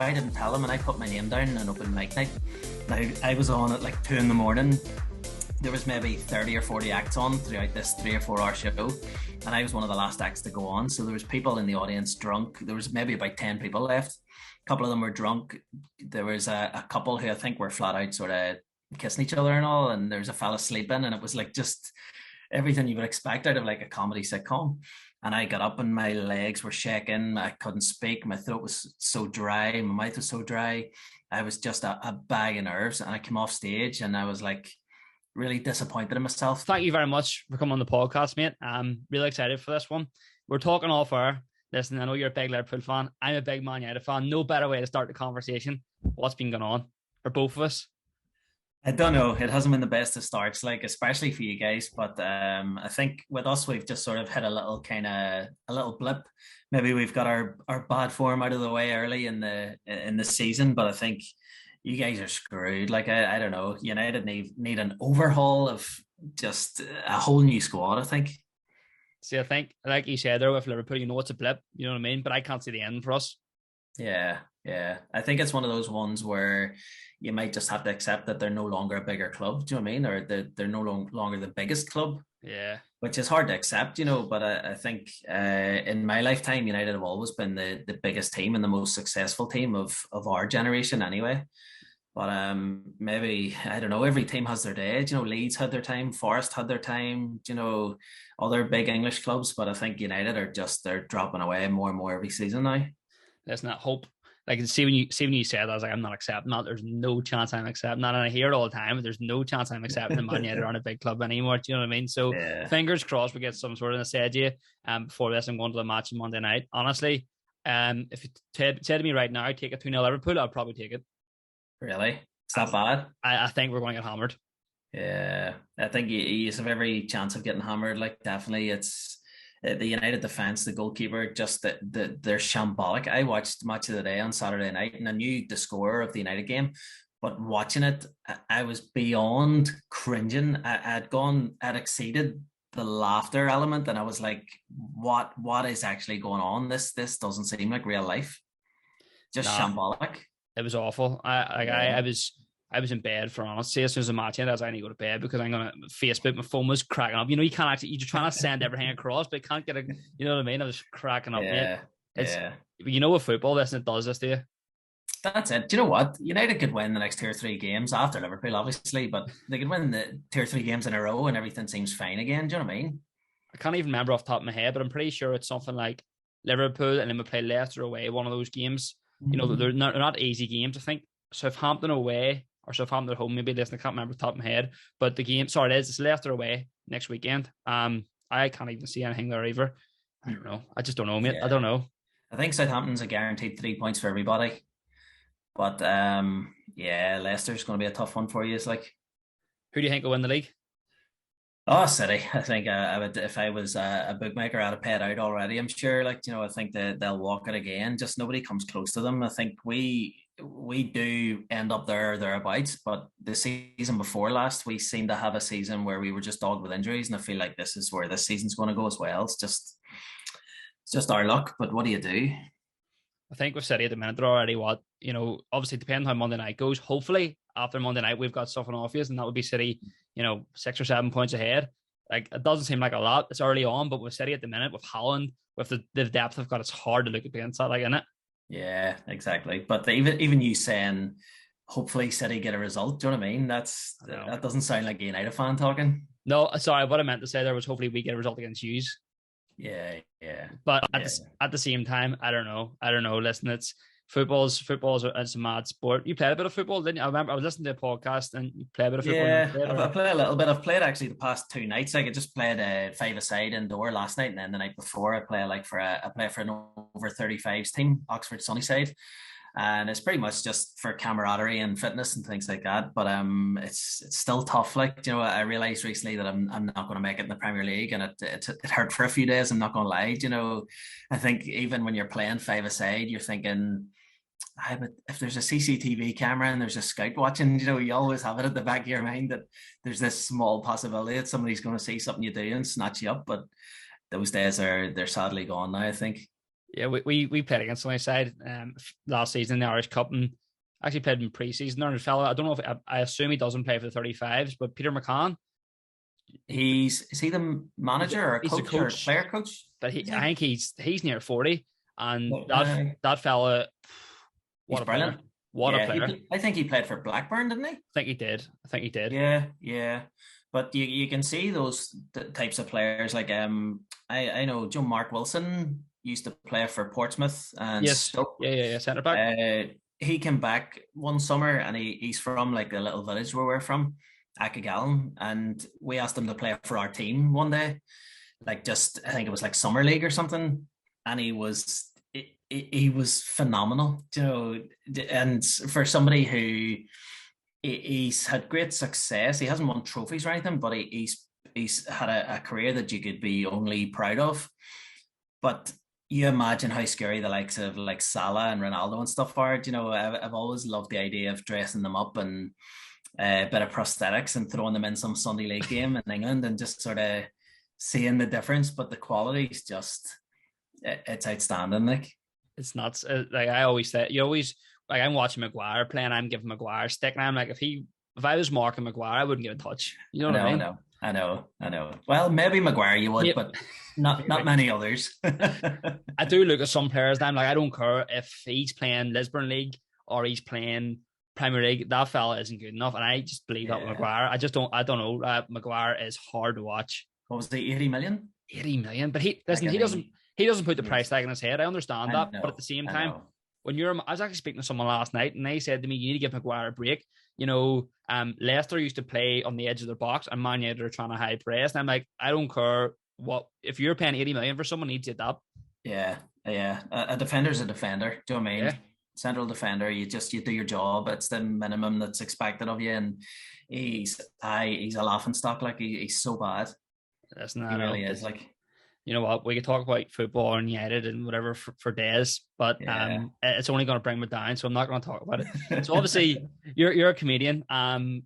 I didn't tell them, and I put my name down in an open mic night. Now, I was on at like 2 a.m. There was maybe 30 or 40 acts on throughout this 3 or 4 hour show, and I was one of the last acts to go on. So there was people in the audience drunk. There was maybe about 10 people left. A couple of them were drunk. There was a couple who I think were flat out sort of kissing each other and all, and there was a fella sleeping, and it was like just everything you would expect out of like a comedy sitcom. And I got up and my legs were shaking. I couldn't speak. My throat was so dry. My mouth was so dry. I was just a bag of nerves. And I came off stage and I was like really disappointed in myself. Thank you very much for coming on the podcast, mate. I'm really excited for this one. We're talking off air. Listen, I know you're a big Liverpool fan. I'm a big Man United fan. No better way to start the conversation. What's been going on for both of us? I don't know. It hasn't been the best of starts, like especially for you guys. But I think with us, we've just sort of hit a little blip. Maybe we've got our bad form out of the way early in the season. But I think you guys are screwed. Like I don't know. United need an overhaul of just a whole new squad, I think. See, I think, like you said there with Liverpool, it's a blip. You know what I mean? But I can't see the end for us. Yeah. I think it's one of those ones where you might just have to accept that they're no longer a bigger club. Do you know what I mean? Or they're no longer the biggest club. Yeah. Which is hard to accept, but I think in my lifetime, United have always been the biggest team and the most successful team of our generation anyway. But maybe, I don't know, every team has their day. Leeds had their time, Forest had their time, other big English clubs. But I think United they're dropping away more and more every season now. Let's not hope. Like, see when you said that, I was like, I'm not accepting that. There's no chance I'm accepting that. And I hear it all the time, but there's no chance I'm accepting the Man United aren't a big club anymore. Do you know what I mean? So Fingers crossed we get some sort of an idea before this and going to the match on Monday night. Honestly, if you said to me right now, take it 2-0 Liverpool, I'll probably take it. Really? It's that bad? I think we're going to get hammered. Yeah. I think you have every chance of getting hammered. Like, definitely it's the United defence, the goalkeeper, just they're shambolic. I watched Match of the Day on Saturday night and I knew the score of the United game, but watching it, I was beyond cringing. I'd exceeded the laughter element, and I was like, what is actually going on? This doesn't seem like real life. Just shambolic. It was awful. I was in bed for honestly. As soon as the match ended, I was like, I need to go to bed because I'm gonna Facebook. My phone was cracking up. You can't actually. You're just trying to send everything across, but you can't get a. You know what I mean? I was cracking up. Yeah. With football, it does this to you. That's it. Do you know what? United could win the next 2 or 3 games after Liverpool, obviously, but they could win the 2 or 3 games in a row and everything seems fine again. Do you know what I mean? I can't even remember off the top of my head, but I'm pretty sure it's something like Liverpool and then we play Leicester away. One of those games. Mm-hmm. They're not easy games. I think Southampton away or Southampton at home. Maybe listen, I can't remember off the top of my head. But the game, it's Leicester away next weekend. I can't even see anything there either. I don't know. I just don't know, mate. Yeah. I don't know. I think Southampton's a guaranteed 3 points for everybody. But Leicester's going to be a tough one for you. It's like, who do you think will win the league? Oh, City. I think I would, if I was a bookmaker, I'd have paid out already. I'm sure. I think that they'll walk it again. Just nobody comes close to them. I think we do end up thereabouts. But the season before last, we seemed to have a season where we were just dogged with injuries, and I feel like this is where this season's going to go as well. It's just our luck. But what do you do? I think with City at the minute, they're already obviously depending how Monday night goes. Hopefully after Monday night, we've got something off you, and that would be City, 6 or 7 points ahead. Like, it doesn't seem like a lot. It's early on, but with City at the minute, with Haaland, with the depth they've got, it's hard to look against that, like, isn't it? Yeah, exactly. But even you saying, hopefully City get a result, do you know what I mean? That doesn't sound like a United fan talking. No, sorry, what I meant to say there was hopefully we get a result against Hughes. Yeah. But at the same time, I don't know. Listen, it's football's it's a mad sport. You played a bit of football, didn't you? I remember I was listening to a podcast and you played a bit of football. Yeah, I played a little bit. I've played actually the past 2 nights. Like, I just played a 5-a-side indoor last night, and then the night before I play for an over 35s team, Oxford Sunnyside. And it's pretty much just for camaraderie and fitness and things like that. But it's still tough. Like, I realized recently that I'm not going to make it in the Premier League, and it hurt for a few days. I'm not going to lie. I think even when you're playing 5-a-side, you're thinking, but if there's a CCTV camera and there's a scout watching, you always have it at the back of your mind that there's this small possibility that somebody's going to see something you do and snatch you up. But those days they're sadly gone now, I think. Yeah, we played against Sunnyside last season in the Irish Cup, and actually played in pre-season. There's a fella, I don't know if I assume he doesn't play for the 35s, but Peter McCann. Is he the manager or a He's the coach or a coach, player coach? but I think he's near 40, and that fella, he's what a brilliant. player! What a player! I think he played for Blackburn, didn't he? I think he did. Yeah. But you can see those types of players. Like I know Joe Mark Wilson used to play for Portsmouth and Stoke. Yeah, centre back. He came back one summer, and he's from like the little village where we're from, Acagallon, and we asked him to play for our team one day, like just I think it was like summer league or something, and he was phenomenal, you know. And for somebody who he's had great success, he hasn't won trophies or anything, but he's had a career that you could be only proud of. But you imagine how scary the likes of like Salah and Ronaldo and stuff are. You know, I've always loved the idea of dressing them up and a bit of prosthetics and throwing them in some Sunday league game in England and just sort of seeing the difference. But the quality is just, it's outstanding. Like, it's nuts. Like I always say, you always, like, I'm watching Maguire playing, I'm giving Maguire a stick, and I'm like, if I was marking Maguire, I wouldn't give a touch. You know what I mean? I know. Well, maybe Maguire you would, but not many others. I do look at some players and I'm like, I don't care if he's playing Lisbon League or he's playing Premier League, that fella isn't good enough. And I just believe that with Maguire. I don't know. Maguire is hard to watch. What was the 80 million? 80 million. But he doesn't put the price tag on his head. I understand that. But at the same time, I was actually speaking to someone last night and they said to me, you need to give Maguire a break. You know, Leicester used to play on the edge of their box and Man United are trying to high press. And I'm like, I don't care if you're paying 80 million for someone, needs to adapt. Yeah. A defender's a defender. Do you know what I mean? Yeah. Central defender, you do your job. It's the minimum that's expected of you. And he's a laughing stock. Like he's so bad. That's not. He really is. Like, you know what? We could talk about football and United and whatever for days, but it's only going to bring me down, so I'm not going to talk about it. So obviously, you're a comedian, and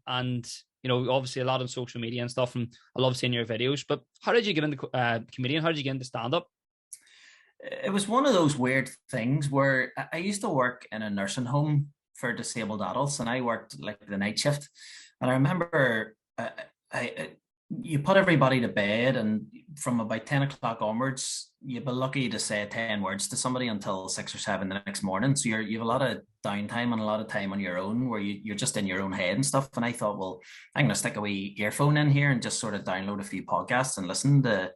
you know, obviously a lot on social media and stuff, and I love seeing your videos. But how did you get into comedian? How did you get into stand up? It was one of those weird things where I used to work in a nursing home for disabled adults, and I worked like the night shift, and I remember you put everybody to bed, and from about 10 o'clock onwards, you'd be lucky to say 10 words to somebody until 6 or 7 the next morning. So you have a lot of downtime and a lot of time on your own where you're just in your own head and stuff. And I thought, well, I'm going to stick a wee earphone in here and just sort of download a few podcasts and listen to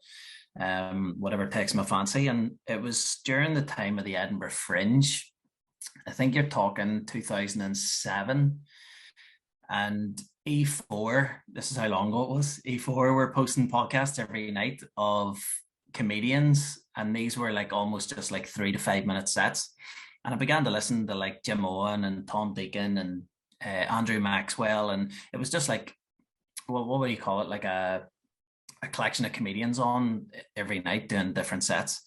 whatever takes my fancy. And it was during the time of the Edinburgh Fringe. I think you're talking 2007. And E4, this is how long ago it was. E4 were posting podcasts every night of comedians, and these were like almost just like 3 to 5 minute sets. And I began to listen to like Jim Owen and Tom Deacon and Andrew Maxwell, and it was just like, well, what would you call it? Like a collection of comedians on every night doing different sets.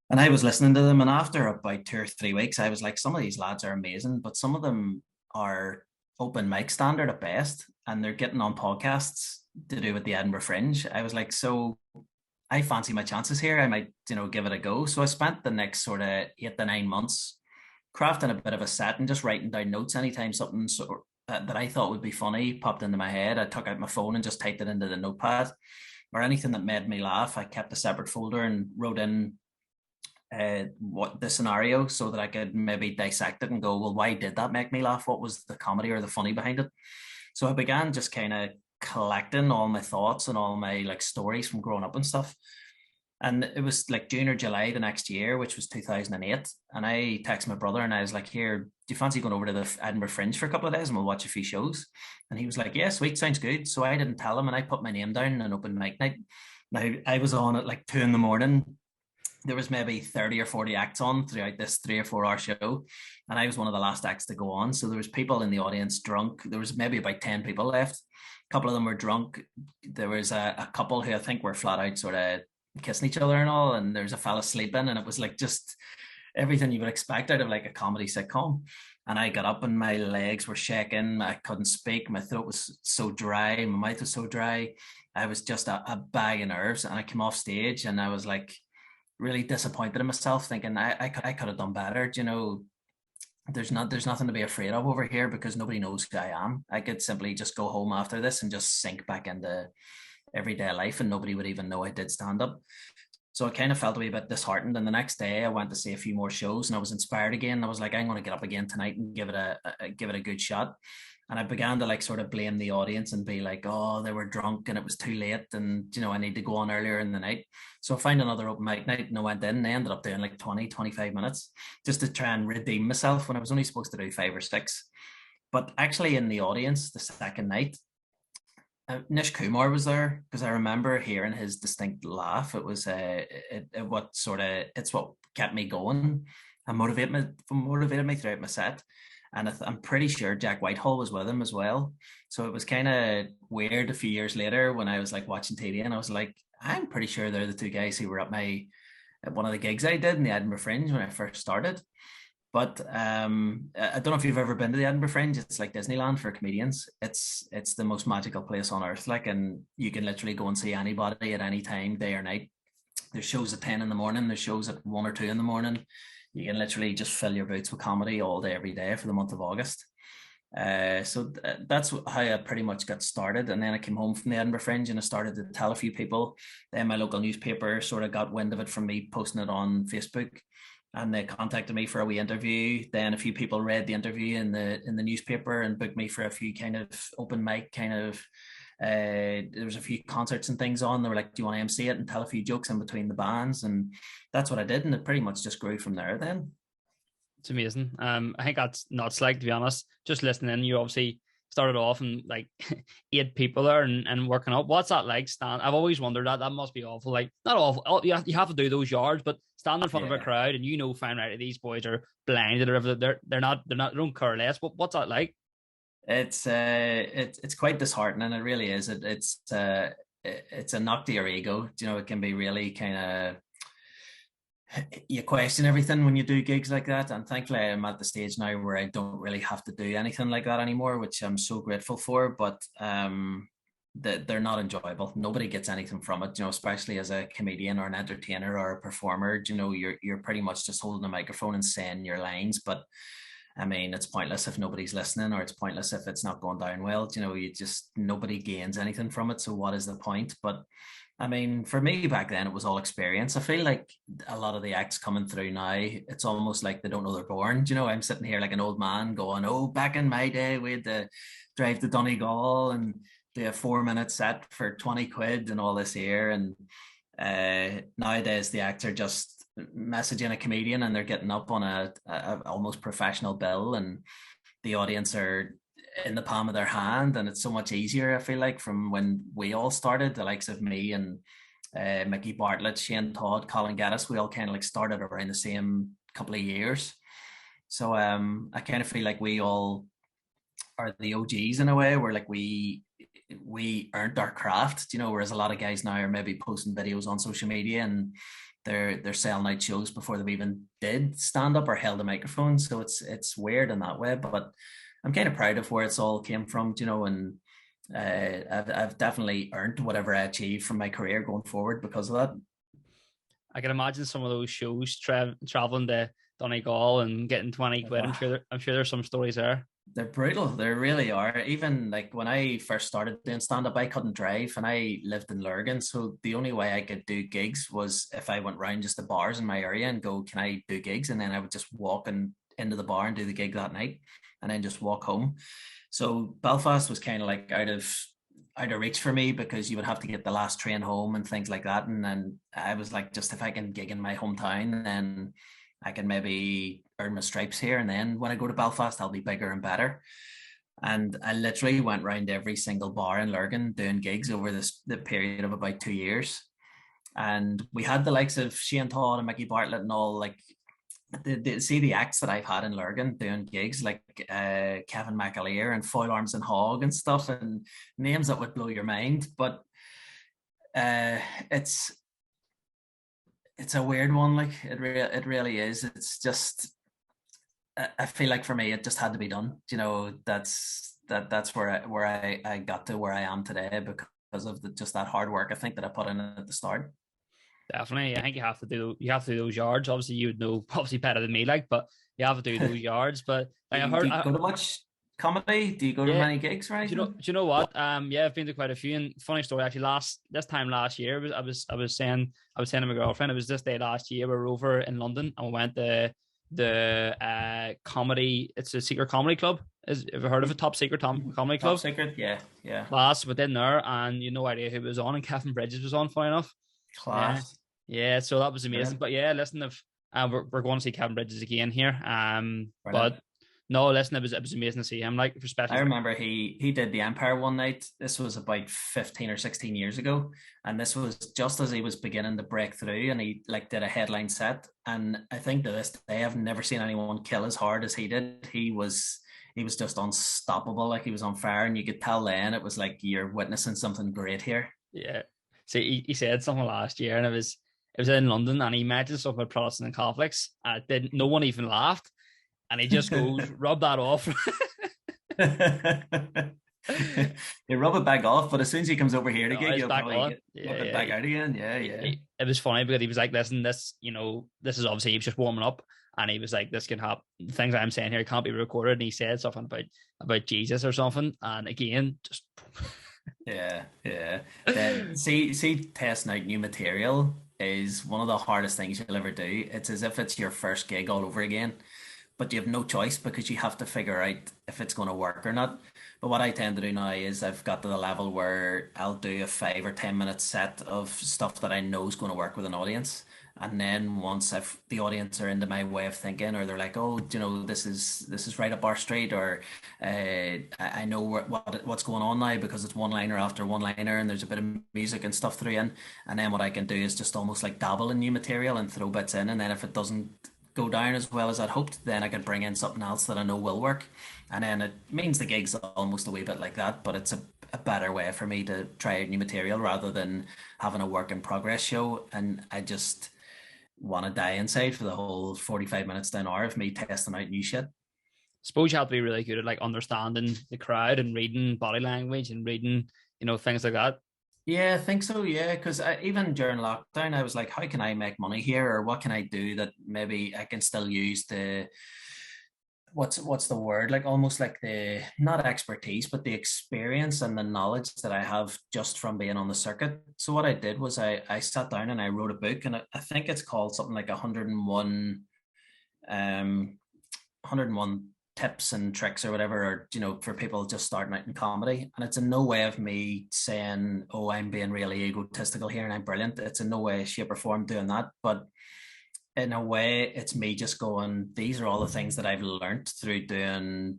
And I was listening to them, and after about 2 or 3 weeks, I was like, some of these lads are amazing, but some of them are open mic standard at best, and they're getting on podcasts to do with the Edinburgh Fringe. I was like, so I fancy my chances here. I might, give it a go. So I spent the next sort of 8 to 9 months crafting a bit of a set and just writing down notes anytime something that I thought would be funny popped into my head. I took out my phone and just typed it into the notepad, or anything that made me laugh. I kept a separate folder and wrote in what the scenario so that I could maybe dissect it and go, well, why did that make me laugh? What was the comedy or the funny behind it? So I began just kind of collecting all my thoughts and all my like stories from growing up and stuff. And it was like June or July the next year, which was 2008. And I texted my brother and I was like, here, do you fancy going over to the Edinburgh Fringe for a couple of days and we'll watch a few shows? And he was like, yeah, sweet, sounds good. So I didn't tell him, and I put my name down in an open mic night. Now I was on at like 2 a.m. There was maybe 30 or 40 acts on throughout this 3 or 4 hour show. And I was one of the last acts to go on. So there was people in the audience drunk. There was maybe about 10 people left. A couple of them were drunk. There was a couple who I think were flat out sort of kissing each other and all. And there's a fella sleeping. And it was like just everything you would expect out of like a comedy sitcom. And I got up and my legs were shaking. I couldn't speak. My throat was so dry. My mouth was so dry. I was just a bag of nerves. And I came off stage and I was like, really disappointed in myself, thinking I could have done better. You know, there's nothing to be afraid of over here because nobody knows who I am. I could simply just go home after this and just sink back into everyday life, and nobody would even know I did stand up. So I kind of felt a wee bit disheartened. And the next day I went to see a few more shows and I was inspired again. I was like, I'm going to get up again tonight and give it a good shot. And I began to like sort of blame the audience and be like, oh, they were drunk and it was too late. And, you know, I need to go on earlier in the night. So I found another open mic night and I went in and I ended up doing like 20, 25 minutes just to try and redeem myself when I was only supposed to do 5 or 6. But actually in the audience the second night, Nish Kumar was there because I remember hearing his distinct laugh. It was it's what kept me going and motivated me throughout my set. And I'm pretty sure Jack Whitehall was with him as well. So it was kind of weird a few years later when I was like watching TV and I was like, I'm pretty sure they're the two guys who were at one of the gigs I did in the Edinburgh Fringe when I first started. But I don't know if you've ever been to the Edinburgh Fringe. It's like Disneyland for comedians. It's the most magical place on earth. Like, and you can literally go and see anybody at any time, day or night. There's shows at 10 in the morning. There's shows at 1 or 2 in the morning. You can literally just fill your boots with comedy all day, every day for the month of August. So that's how I pretty much got started. And then I came home from the Edinburgh Fringe and I started to tell a few people. Then my local newspaper sort of got wind of it from me posting it on Facebook. And they contacted me for a wee interview. Then a few people read the interview in the newspaper and booked me for a few kind of open mic kind of. There was a few concerts and things on. They were like, "Do you want to MC it and tell a few jokes in between the bands?" And that's what I did, and it pretty much just grew from there. Then it's amazing. I think that's nuts. Like, to be honest, just listening, you obviously started off and like 8 people there and working up. What's that like? I've always wondered that. That must be awful. Like, not awful. You have to do those yards, but stand in front of a crowd and fine right, these boys are blinded or whatever. They're not they don't care less. But what's that like? It's quite disheartening. It really is. It's a knock to your ego. You know, it can be really kind of, you question everything when you do gigs like that. And thankfully I'm at the stage now where I don't really have to do anything like that anymore, which I'm so grateful for. But they're not enjoyable. Nobody gets anything from it, you know, especially as a comedian or an entertainer or a performer. You know, you're pretty much just holding a microphone and saying your lines. But I mean, it's pointless if nobody's listening, or it's pointless if it's not going down well. You know, nobody gains anything from it. So what is the point? But I mean, for me back then, it was all experience. I feel like a lot of the acts coming through now, it's almost like they don't know they're born. You know, I'm sitting here like an old man going, oh, back in my day, we had to drive to Donegal and do a 4-minute set for 20 quid and all this here. And nowadays the acts are just messaging a comedian and they're getting up on a almost professional bill, and the audience are in the palm of their hand, and it's so much easier. I feel like from when we all started, the likes of me and Mickey Bartlett, Shane Todd, Colin Gaddis, we all kind of like started around the same couple of years. So I kind of feel like we all are the OGs in a way. We're like we earned our craft, you know, whereas a lot of guys now are maybe posting videos on social media and they're selling out shows before they've even did stand up or held a microphone. So it's weird in that way, but I'm kind of proud of where it's all came from, you know, and I've definitely earned whatever I achieved from my career going forward because of that. I can imagine some of those shows traveling to Donegal and getting 20 quid. I'm sure there's some stories there. They're brutal. They really are. Even like when I first started doing stand-up, I couldn't drive and I lived in Lurgan. So the only way I could do gigs was if I went round just the bars in my area and go, can I do gigs? And then I would just walk into the bar and do the gig that night and then just walk home. So Belfast was kind of like out of reach for me because you would have to get the last train home and things like that. And then I was like, just if I can gig in my hometown, then I can maybe earn my stripes here, and then when I go to Belfast, I'll be bigger and better. And I literally went around every single bar in Lurgan doing gigs over the period of about 2 years. And we had the likes of Shane Todd and Mickey Bartlett and all, like see the acts that I've had in Lurgan doing gigs, like Kevin McAleer and Foil Arms and Hog and stuff, and names that would blow your mind. But it's a weird one. Like it really is. It's just, I feel like for me, it just had to be done. You know, that's where I got to where I am today because of just that hard work I think that I put in at the start. Definitely. I think you have to do those yards. Obviously, you would know obviously better than me, like, but you have to do those yards. But like, Do you go to much comedy? Do you go to yeah. many gigs or anything? Do you know what? Yeah, I've been to quite a few. And funny story, actually, this time last year, I was saying to my girlfriend, it was this day last year we were over in London and we went to the comedy. It's a secret comedy club. Have you heard of a top secret comedy club? Top secret, yeah. Class within there, and you no idea who was on, and Kevin Bridges was on. Funny enough. Class. Yeah. So that was amazing. Yeah. But yeah, listen, if we're going to see Kevin Bridges again here. But no, listen, it was amazing to see him. Like, especially, I remember he did the Empire one night. This was about 15 or 16 years ago, and this was just as he was beginning to break through, and he like did a headline set. And I think to this day, I've never seen anyone kill as hard as he did. He was just unstoppable. Like, he was on fire, and you could tell then it was like you're witnessing something great here. Yeah. So he said something last year, and it was in London, and he mentioned something about Protestant and Catholics. No one even laughed. And he just goes, rub that off. You rub it back off, but as soon as he comes over here to gig, you'll probably rub it back out again. Yeah. It was funny because he was like, listen, this is obviously, he was just warming up. And he was like, this can happen. Things I'm saying here can't be recorded. And he said something about Jesus or something. And again, just... Yeah. See, testing out new material is one of the hardest things you'll ever do. It's as if it's your first gig all over again. But you have no choice because you have to figure out if it's going to work or not. But what I tend to do now is I've got to the level where I'll do a 5 or 10 minute set of stuff that I know is going to work with an audience. And then once the audience are into my way of thinking, or they're like, oh, this is right up our street, or I know what's going on now because it's one liner after one liner, and there's a bit of music and stuff through in. And then what I can do is just almost like dabble in new material and throw bits in, and then if it doesn't go down as well as I'd hoped, then I could bring in something else that I know will work. And then it means the gig's almost a wee bit like that, but it's a better way for me to try out new material rather than having a work in progress show. And I just want to die inside for the whole 45 minutes to an hour of me testing out new shit. Suppose you have to be really good at like understanding the crowd and reading body language and reading, things like that. Yeah, I think so. Yeah, because even during lockdown, I was like, how can I make money here, or what can I do that maybe I can still use the what's the word, like almost like the not expertise but the experience and the knowledge that I have just from being on the circuit. So what I did was I sat down and I wrote a book, and I think it's called something like 101 tips and tricks or whatever, or for people just starting out in comedy. And it's in no way of me saying, oh, I'm being really egotistical here and I'm brilliant. It's in no way, shape or form doing that, but in a way it's me just going, these are all the things that I've learned through doing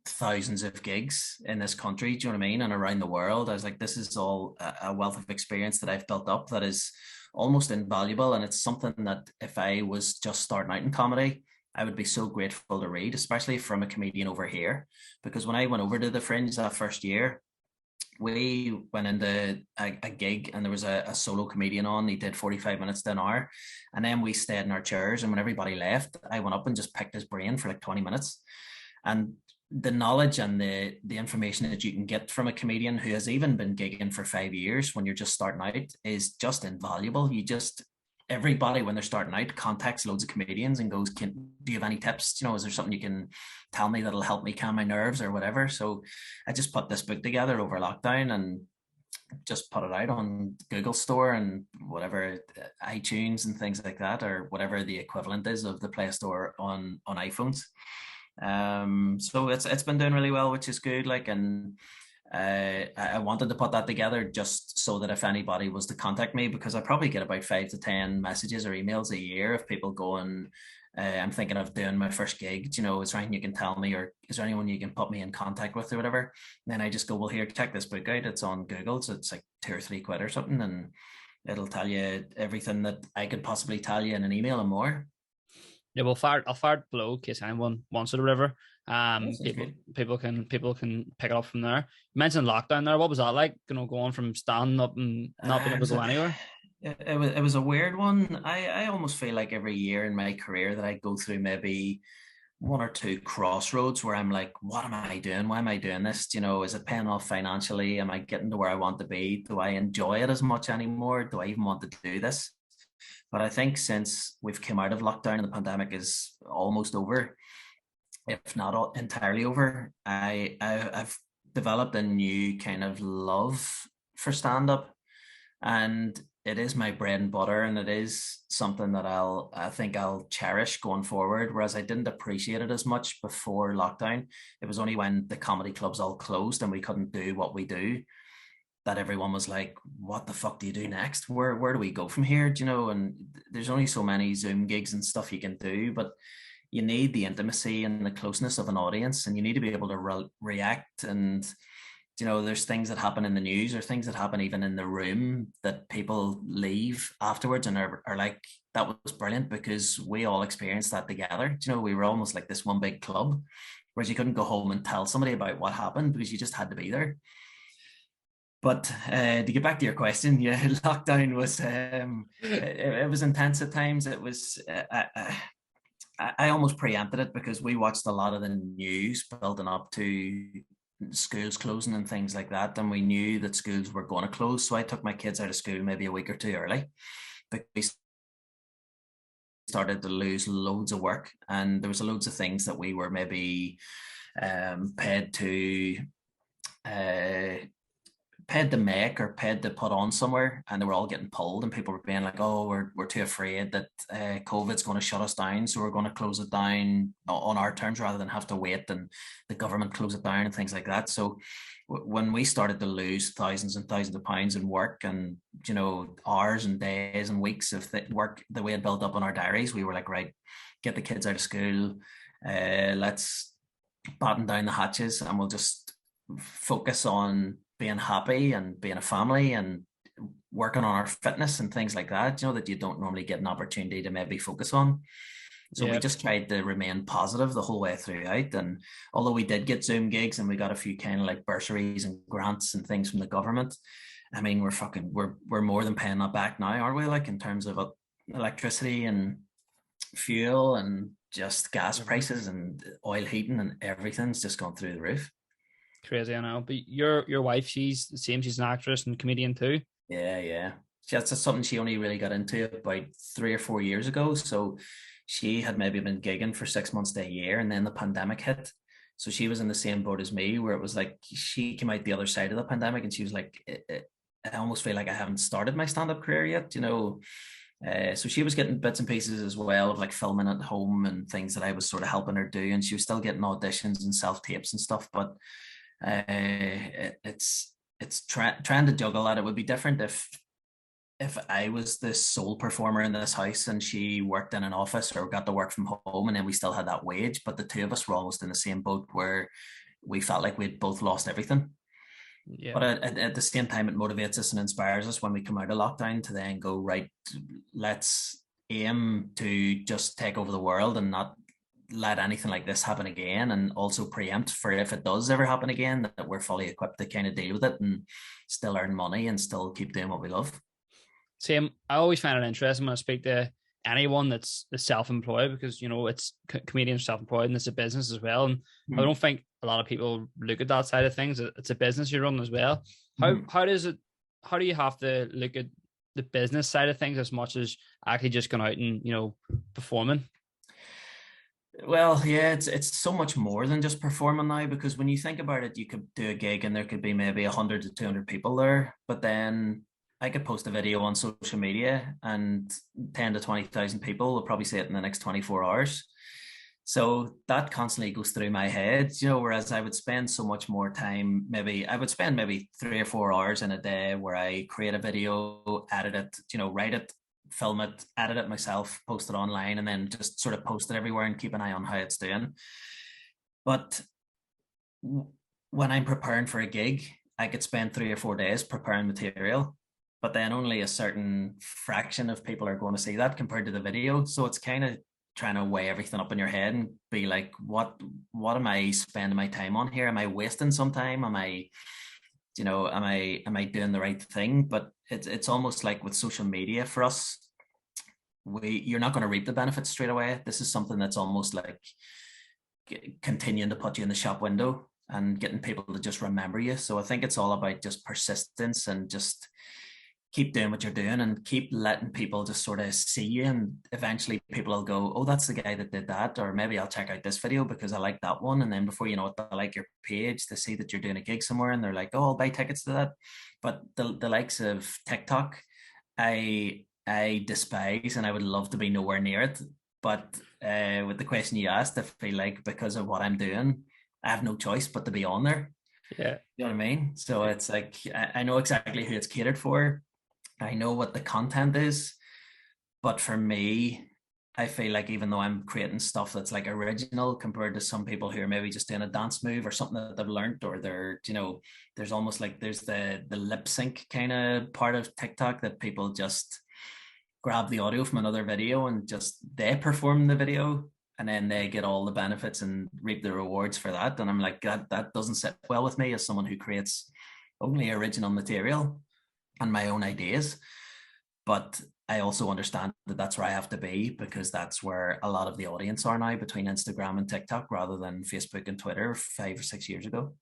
thousands of gigs in this country, do you know what I mean, and around the world. I was like, this is all a wealth of experience that I've built up that is almost invaluable, and it's something that if I was just starting out in comedy, I would be so grateful to read, especially from a comedian over here. Because when I went over to the Fringe that first year, we went into a gig and there was a solo comedian on. He did 45 minutes to an hour. And then we stayed in our chairs. And when everybody left, I went up and just picked his brain for like 20 minutes. And the knowledge and the information that you can get from a comedian who has even been gigging for 5 years when you're just starting out is just invaluable. Everybody when they're starting out contacts loads of comedians and goes, do you have any tips? Is there something you can tell me that'll help me calm my nerves or whatever? So I just put this book together over lockdown and just put it out on Google Store and whatever, iTunes and things like that, or whatever the equivalent is of the Play Store on iPhones. So it's been doing really well, which is good. And I wanted to put that together just so that if anybody was to contact me, because I probably get about 5 to 10 messages or emails a year of people going, I'm thinking of doing my first gig, is there anything you can tell me, or is there anyone you can put me in contact with or whatever? And then I just go, well, here, check this book out. It's on Google, so it's like £2 or £3 or something, and it'll tell you everything that I could possibly tell you in an email and more. Yeah, well, I'll fire it below in case anyone wants it or whatever. People can pick it up from there. You mentioned lockdown there. What was that like? Going from standing up and not being able to go anywhere. It was a weird one. I almost feel like every year in my career that I go through maybe 1 or 2 crossroads where I'm like, what am I doing? Why am I doing this? Is it paying off financially? Am I getting to where I want to be? Do I enjoy it as much anymore? Do I even want to do this? But I think since we've come out of lockdown and the pandemic is almost over, if not entirely over, I've developed a new kind of love for stand-up, and it is my bread and butter, and it is something that I think I'll cherish going forward. Whereas I didn't appreciate it as much before lockdown. It was only when the comedy clubs all closed and we couldn't do what we do that everyone was like, what the fuck do you do next? Where do we go from here? Do you know? And there's only so many Zoom gigs and stuff you can do, but you need the intimacy and the closeness of an audience, and you need to be able to react. And you know, there's things that happen in the news or things that happen even in the room that people leave afterwards and are like, that was brilliant because we all experienced that together. You know, we were almost like this one big club, whereas you couldn't go home and tell somebody about what happened because you just had to be there. But to get back to your question, yeah, lockdown was it was intense at times. It was I almost preempted it because we watched a lot of the news building up to schools closing and things like that, and we knew that schools were going to close. So I took my kids out of school maybe a week or two early, but we started to lose loads of work, and there was loads of things that we were maybe paid to make or paid to put on somewhere, and they were all getting pulled, and people were being like, oh, we're too afraid that COVID's going to shut us down, so we're going to close it down on our terms rather than have to wait and the government close it down and things like that. So when we started to lose thousands and thousands of pounds in work and, you know, hours and days and weeks of work that we had built up on our diaries, we were like, right, get the kids out of school, let's batten down the hatches, and we'll just focus on being happy and being a family and working on our fitness and things like that, you know, that you don't normally get an opportunity to maybe focus on. So we just tried to remain positive the whole way throughout. And although we did get Zoom gigs and we got a few kind of like bursaries and grants and things from the government, I mean, we're more than paying that back now, aren't we? Like in terms of electricity and fuel and just gas prices and oil heating and everything's just gone through the roof. Crazy, I know. But your wife, she's the same. She's an actress and comedian too. Yeah. That's something she only really got into about 3 or 4 years ago. So she had maybe been gigging for 6 months to a year, and then the pandemic hit. So she was in the same boat as me, where it was like she came out the other side of the pandemic, and she was like, I almost feel like I haven't started my stand-up career yet, you know. So she was getting bits and pieces as well of like filming at home and things that I was sort of helping her do, and she was still getting auditions and self-tapes and stuff, but it's trying to juggle that. It would be different if I was the sole performer in this house and she worked in an office or got to work from home, and then we still had that wage, but the two of us were almost in the same boat where we felt like we'd both lost everything. Yeah. But at the same time, it motivates us and inspires us when we come out of lockdown to then go, right, let's aim to just take over the world and not let anything like this happen again, and also preempt for if it does ever happen again, that we're fully equipped to kind of deal with it and still earn money and still keep doing what we love. Same. I always find it interesting when I speak to anyone that's self-employed, because, you know, it's comedians self-employed and it's a business as well. And I don't think a lot of people look at that side of things. It's a business you run as well. How do you have to look at the business side of things as much as actually just going out and, you know, performing? Well, yeah, it's so much more than just performing now, because when you think about it, you could do a gig and there could be maybe 100 to 200 people there, but then I could post a video on social media and 10 to 20,000 people will probably see it in the next 24 hours. So that constantly goes through my head, you know, whereas I would spend so much more time, I would spend maybe 3 or 4 hours in a day where I create a video, edit it, you know, write it, film it, edit it myself, post it online, and then just sort of post it everywhere and keep an eye on how it's doing. But when I'm preparing for a gig, I could spend 3 or 4 days preparing material, but then only a certain fraction of people are going to see that compared to the video. So it's kind of trying to weigh everything up in your head and be like, what am I spending my time on here? Am I wasting some time? Am I doing the right thing? But it's almost like with social media for us, you're not going to reap the benefits straight away. This is something that's almost like continuing to put you in the shop window and getting people to just remember you. So I think it's all about just persistence and just keep doing what you're doing and keep letting people just sort of see you, and eventually people will go, oh, that's the guy that did that, or maybe I'll check out this video because I like that one. And then before you know it, they like your page, they see that you're doing a gig somewhere, and they're like, oh, I'll buy tickets to that. But the likes of TikTok, I despise, and I would love to be nowhere near it. But with the question you asked, I feel like because of what I'm doing, I have no choice but to be on there. Yeah. You know what I mean? So it's like, I know exactly who it's catered for. I know what the content is, but for me, I feel like even though I'm creating stuff that's like original compared to some people who are maybe just doing a dance move or something that they've learned, or they're, there's almost like there's the lip sync kind of part of TikTok that people just grab the audio from another video and just they perform the video, and then they get all the benefits and reap the rewards for that. And I'm like, that doesn't sit well with me as someone who creates only original material and my own ideas. But I also understand that that's where I have to be, because that's where a lot of the audience are now, between Instagram and TikTok rather than Facebook and Twitter 5 or 6 years ago.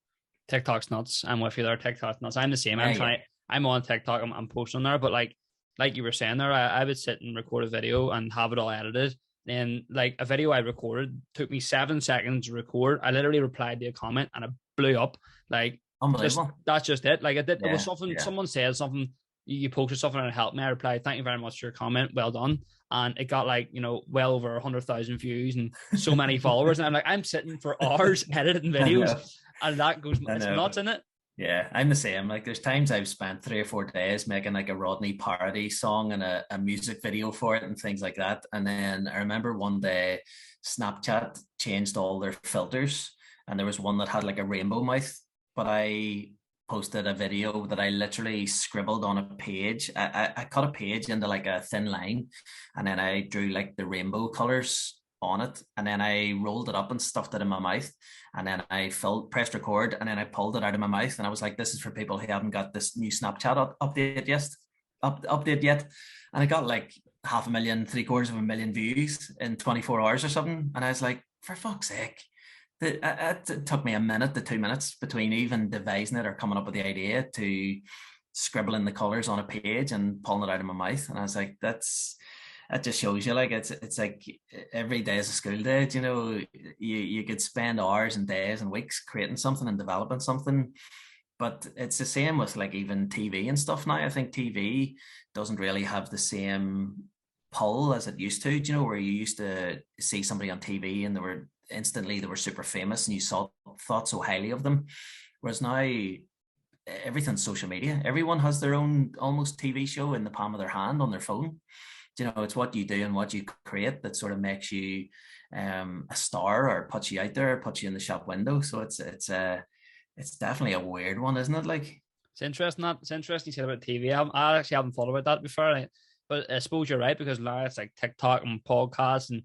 TikTok's nuts. I'm with you there. TikTok's nuts. I'm the same. I'm on TikTok. I'm posting there, but like you were saying there, I would sit and record a video and have it all edited. And like a video I recorded took me 7 seconds to record. I literally replied to a comment and it blew up. Like, unbelievable. That's just it. Like it was something, someone said something, you posted something and it helped me. I replied, thank you very much for your comment. Well done. And it got like, well over 100,000 views and so many followers. And I'm like, I'm sitting for hours editing videos and that goes, it's nuts, isn't it? Yeah, I'm the same. Like there's times I've spent 3 or 4 days making like a Rodney parody song and a music video for it and things like that. And then I remember one day Snapchat changed all their filters, and there was one that had like a rainbow mouth, but I posted a video that I literally scribbled on a page. I cut a page into like a thin line, and then I drew like the rainbow colors on it, and then I rolled it up and stuffed it in my mouth, and then I pressed record, and then I pulled it out of my mouth, and I was like, this is for people who haven't got this new Snapchat update yet. And I got like 500,000, 750,000 views in 24 hours or something, and I was like, for fuck's sake. It took me a minute to 2 minutes between even devising it or coming up with the idea to scribbling the colors on a page and pulling it out of my mouth. And I was like, that just shows you, like it's like every day is a school day. You could spend hours and days and weeks creating something and developing something, but it's the same with like even TV and stuff now. I think TV doesn't really have the same pull as it used to, where you used to see somebody on TV and they were super famous and you thought so highly of them. Whereas now everything's social media. Everyone has their own almost TV show in the palm of their hand on their phone. It's what you do and what you create that sort of makes you a star, or puts you out there, or puts you in the shop window. So it's definitely a weird one, isn't it? Like, it's interesting. It's interesting you said about TV. I actually haven't thought about that before. But I suppose you're right, because now it's like TikTok and podcasts and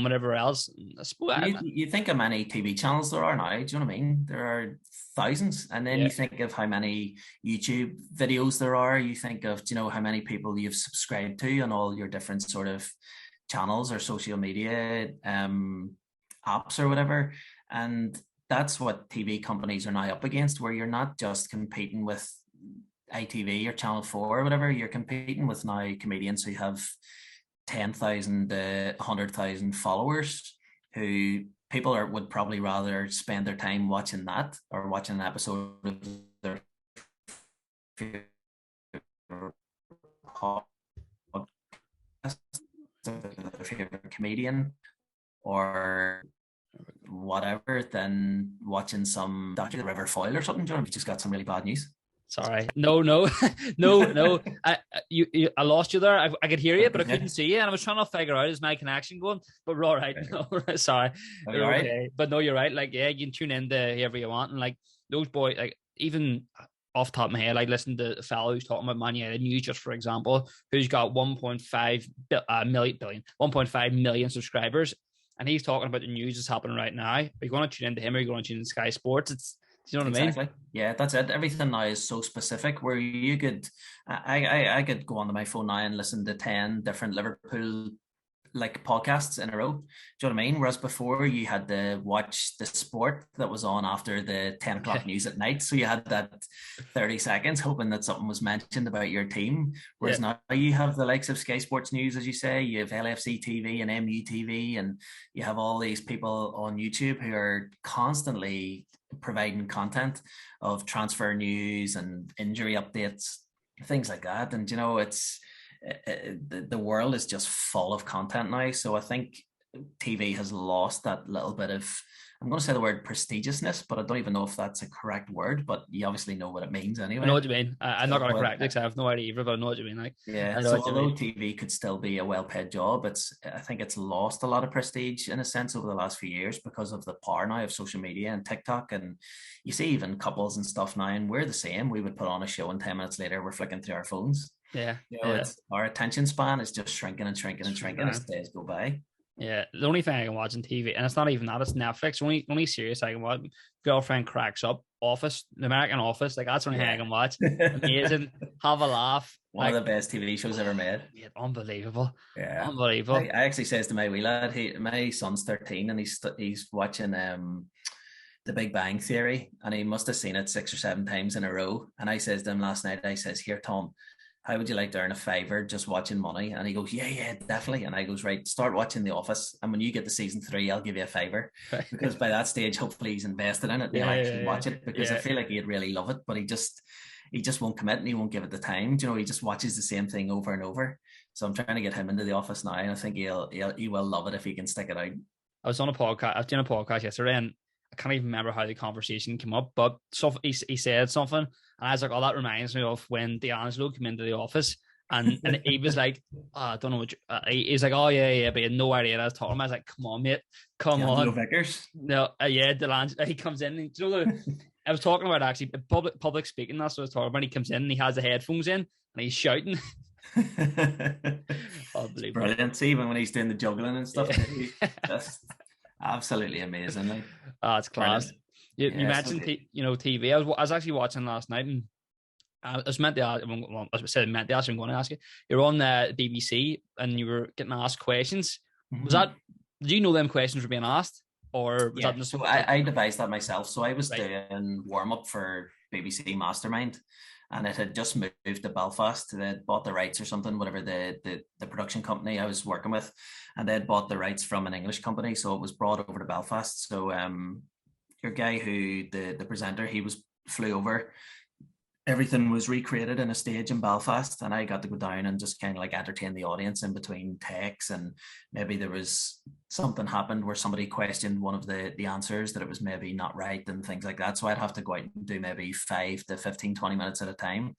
whatever else. I suppose you think of many TV channels there are now. Do you know what I mean? There are thousands, and then you think of how many YouTube videos there are. You think of how many people you've subscribed to on all your different sort of channels or social media apps or whatever. And that's what TV companies are now up against, where you're not just competing with ITV or Channel 4 or whatever. You're competing with now comedians who have 10,000 to 100,000 followers, who people would probably rather spend their time watching that or watching an episode of their favorite comedian or whatever than watching some Dr. the River Foyle or something. If you just got some really bad news. Sorry. No. I lost you there. I could hear you, but I couldn't see you. And I was trying to figure out, is my connection going? But we're all right. No, sorry. You're right. Okay. But no, you're right. Like, yeah, you can tune in to whoever you want. And like those boys, like even off the top of my head, like listen to the fellow who's talking about Man United news, just for example, who's got 1.5 million subscribers. And he's talking about the news that's happening right now. Are you going to tune into him, or are you going to tune into Sky Sports? Do you know what I mean? Yeah, that's it. Everything now is so specific, where you could, I could go onto my phone now and listen to 10 different Liverpool like podcasts in a row. Do you know what I mean? Whereas before you had to watch the sport that was on after the 10 o'clock news at night. So you had that 30 seconds hoping that something was mentioned about your team. Whereas now you have the likes of Sky Sports News, as you say, you have LFC TV and MU TV, and you have all these people on YouTube who are constantly providing content of transfer news and injury updates, things like that. And, you know, the world is just full of content now. So I think TV has lost that little bit of, I'm going to say the word prestigiousness, but I don't even know if that's a correct word, but you obviously know what it means anyway. I know what you mean. I'm not going to correct it because I have no idea either, but I know what you mean. Like, yeah, so although TV could still be a well-paid job, I think it's lost a lot of prestige in a sense over the last few years because of the power now of social media and TikTok. And you see even couples and stuff now, and we're the same. We would put on a show and 10 minutes later, we're flicking through our phones. Yeah. You know, it's our attention span is just shrinking and shrinking and shrinking as days go by. Yeah, the only thing I can watch on TV, and it's not even that, it's Netflix. Only series I can watch. Girlfriend Cracks Up, Office, the American Office. Like, that's the only thing I can watch. Amazing, have a laugh. One of the best TV shows ever made. Yeah, unbelievable. Yeah, unbelievable. I actually says to my wee lad, my son's 13 and he's watching The Big Bang Theory, and he must have seen it 6 or 7 times in a row. And I says to him last night, I says, "Here, Tom, how would you like to earn a $5 just watching money?" And he goes, yeah, definitely. And I goes, right, start watching The Office, and when you get to season 3, I'll give you a $5. Because by that stage, hopefully he's invested in it and he'll actually watch it, because I feel like he'd really love it, but he just won't commit and he won't give it the time. You know, he just watches the same thing over and over. So I'm trying to get him into The Office now, and I think he will love it if he can stick it out. I was doing a podcast yesterday, and I can't even remember how the conversation came up, but he said something, and I was like, "Oh, that reminds me of when D'Angelo came into the office," and he was like, "I don't know what." He's like, "Oh yeah," but he had no idea what I was talking about. I was like, "Come on, mate, come on." Vickers? No, D'Angelo. He comes in. And, you know, I was talking about actually public speaking. That's what I was talking about. He comes in and he has the headphones in and he's shouting. Unbelievable. Brilliant. See, even when he's doing the juggling and stuff, just absolutely amazing. Like. Oh, it's class. You mentioned TV. I was actually watching last night, and I was meant to ask. Well, as I said, I'm going to ask you. You're on the BBC, and you were getting asked questions. Mm-hmm. Was that? Did you know them questions were being asked, or was that? Just so I devised that myself. So I was doing warm up for BBC Mastermind, and it had just moved to Belfast. They had bought the rights or something, whatever the production company I was working with, and they had bought the rights from an English company, so it was brought over to Belfast. So your guy the presenter, he flew over. Everything was recreated in a stage in Belfast, and I got to go down and just kind of like entertain the audience in between takes, and maybe there was something happened where somebody questioned one of the answers that it was maybe not right and things like that. So I'd have to go out and do maybe 5 to 15, 20 minutes at a time.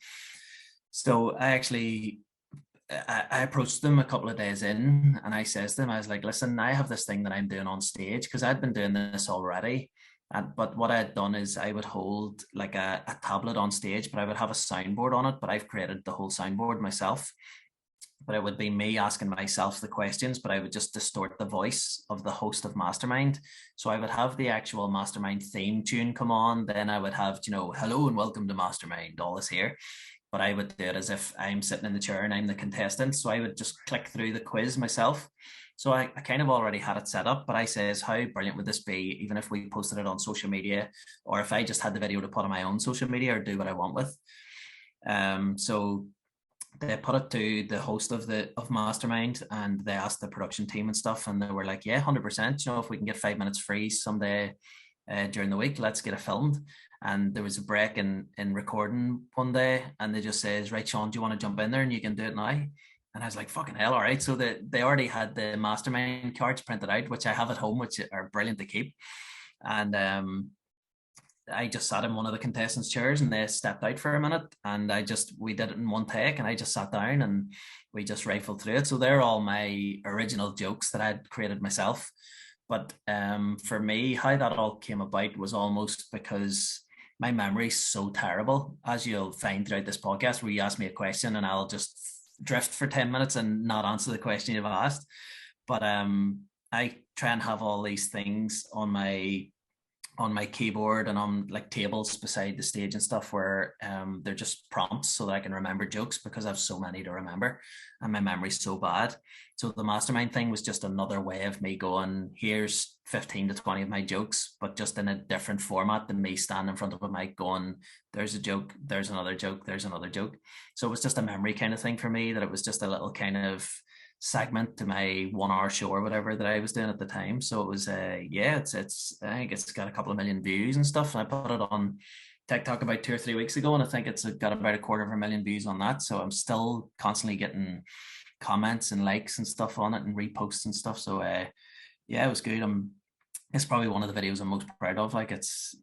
So I approached them a couple of days in, and I says to them, I was like, "Listen, I have this thing that I'm doing on stage," because I'd been doing this already. But what I had done is I would hold like a tablet on stage, but I would have a soundboard on it, but I've created the whole soundboard myself. But it would be me asking myself the questions, but I would just distort the voice of the host of Mastermind. So I would have the actual Mastermind theme tune come on. Then I would have, "Hello and welcome to Mastermind," all this here. But I would do it as if I'm sitting in the chair and I'm the contestant. So I would just click through the quiz myself. So I kind of already had it set up, but I says, how brilliant would this be, even if we posted it on social media, or if I just had the video to put on my own social media or do what I want with. So they put it to the host of Mastermind, and they asked the production team and stuff, and they were like, yeah, 100%, if we can get 5 minutes free someday during the week, let's get it filmed. And there was a break in recording one day, and they just says, "Right, Sean, do you want to jump in there and you can do it now?" And I was like, fucking hell, all right. So they already had the Mastermind cards printed out, which I have at home, which are brilliant to keep. And I just sat in one of the contestants' chairs, and they stepped out for a minute, and we did it in one take, and I just sat down and we just rifled through it. So they're all my original jokes that I'd created myself. But for me, how that all came about was almost because my memory's so terrible, as you'll find throughout this podcast, where you ask me a question and I'll just drift for 10 minutes and not answer the question you've asked. But I try and have all these things on my on my keyboard and on like tables beside the stage and stuff where they're just prompts so that I can remember jokes, because I have so many to remember and my memory's so bad. So the mastermind thing was just another way of me going, here's 15 to 20 of my jokes, but just in a different format than me standing in front of a mic going, there's a joke, there's another joke, there's another joke. So it was just a memory kind of thing for me, that it was just a little kind of segment to my 1 hour show or whatever that I was doing at the time. So it was it's I think it's got a couple of million views and stuff. And I put it on TikTok about 2 or 3 weeks ago, and I think it's got about 250,000 views on that. So I'm still constantly getting comments and likes and stuff on it and reposts and stuff. So it was good. It's probably one of the videos I'm most proud of. Like it's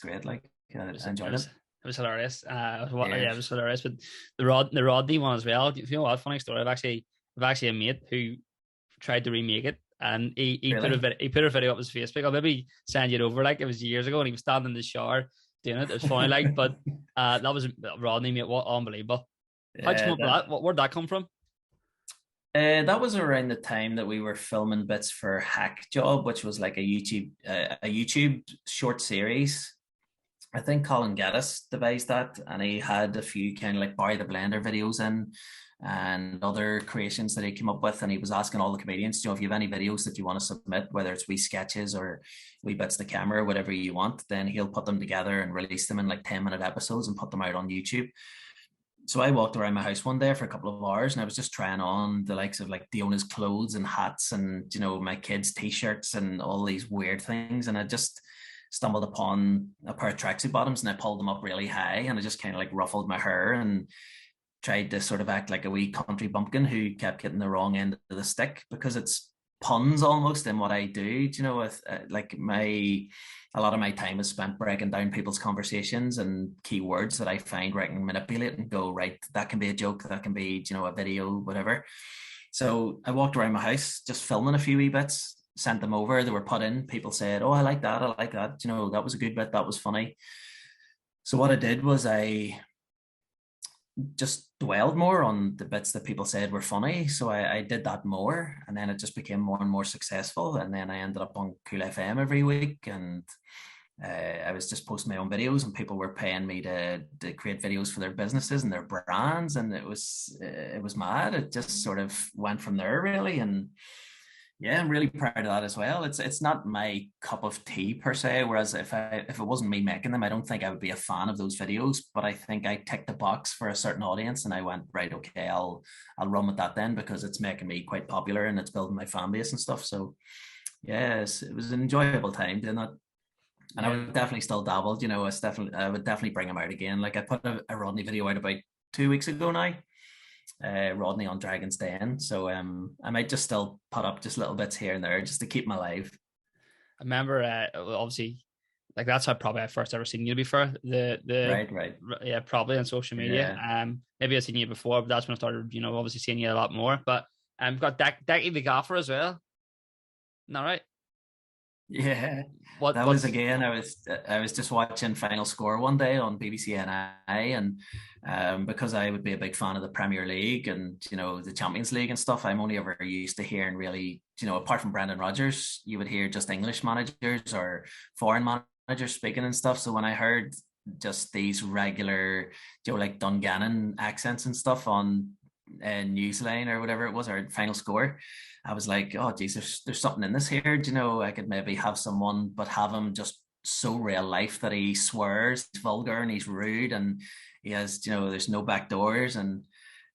great. Like I enjoyed it. It was hilarious. It was hilarious. But the Rodney one as well. You know what? Funny story. I've actually a mate who tried to remake it, and he really? put a video up his Facebook. I'll maybe send you it over. Like, it was years ago, and he was standing in the shower doing it. It was funny, like, but that was Rodney, mate. What unbelievable! How'd you come up with that? Where'd that come from? That was around the time that we were filming bits for Hack Job, which was like a YouTube short series. I think Colin Gaddis devised that, and he had a few kind of like Barry the Blender videos in and other creations that he came up with. And he was asking all the comedians, if you have any videos that you want to submit, whether it's wee sketches or wee bits to camera, whatever you want, then he'll put them together and release them in like 10-minute episodes and put them out on YouTube. So I walked around my house one day for a couple of hours, and I was just trying on the likes of like Diona's clothes and hats and, my kids' t-shirts and all these weird things. And I just stumbled upon a pair of tracksuit bottoms, and I pulled them up really high, and I just kind of like ruffled my hair and tried to sort of act like a wee country bumpkin who kept getting the wrong end of the stick, because it's puns almost in what I do. With like a lot of my time is spent breaking down people's conversations and keywords that I find where I can manipulate and go, right, that can be a joke, that can be, a video, whatever. So I walked around my house just filming a few wee bits, sent them over, they were put in, people said, oh, I like that, that was a good bit, that was funny. So what I did was I just dwelled more on the bits that people said were funny. So I did that more, and then it just became more and more successful. And then I ended up on Cool FM every week, and I was just posting my own videos, and people were paying me to create videos for their businesses and their brands. And it was mad. It just sort of went from there, really. And yeah, I'm really proud of that as well. It's not my cup of tea per se. Whereas if it wasn't me making them, I don't think I would be a fan of those videos. But I think I ticked the box for a certain audience, and I went, right, okay, I'll run with that then, because it's making me quite popular and it's building my fan base and stuff. So yes, it was an enjoyable time doing that. And I would definitely still dabble. I would definitely bring them out again. Like I put a Rodney video out about 2 weeks ago now. Rodney on Dragon's Den, so I might just still put up just little bits here and there just to keep them alive. I remember obviously, like, that's how probably I first ever seen you before, the right, yeah, probably on social media. Maybe I've seen you before, but that's when I started obviously seeing you a lot more. But I've got Decky the gaffer as well. All right. Yeah, was again. I was just watching Final Score one day on BBC NI, and because I would be a big fan of the Premier League and the Champions League and stuff, I'm only ever used to hearing really, apart from Brendan Rodgers, you would hear just English managers or foreign managers speaking and stuff. So when I heard just these regular, like Dungannon accents and stuff on Newsline or whatever it was, or Final Score, I was like, oh geez, there's something in this here. I could maybe have someone, but have him just so real life that he swears, he's vulgar and he's rude, and he has, there's no back doors. And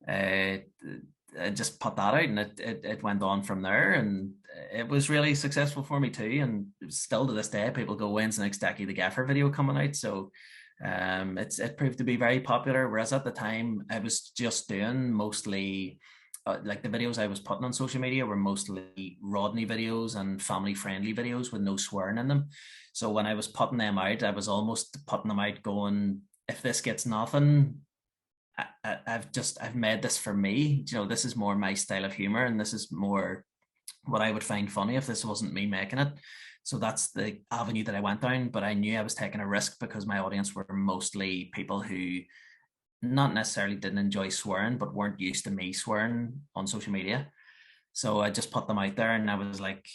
I just put that out, and it went on from there, and it was really successful for me too. And still to this day, people go, when's the next Decky the Gaffer video coming out? So it proved to be very popular. Whereas at the time, I was just doing mostly like the videos I was putting on social media were mostly Rodney videos and family friendly videos with no swearing in them. So when I was putting them out, I was almost putting them out going, if this gets nothing, I've made this for me. This is more my style of humor, and this is more what I would find funny if this wasn't me making it. So that's the avenue that I went down, but I knew I was taking a risk because my audience were mostly people who not necessarily didn't enjoy swearing, but weren't used to me swearing on social media. So I just put them out there, and I was like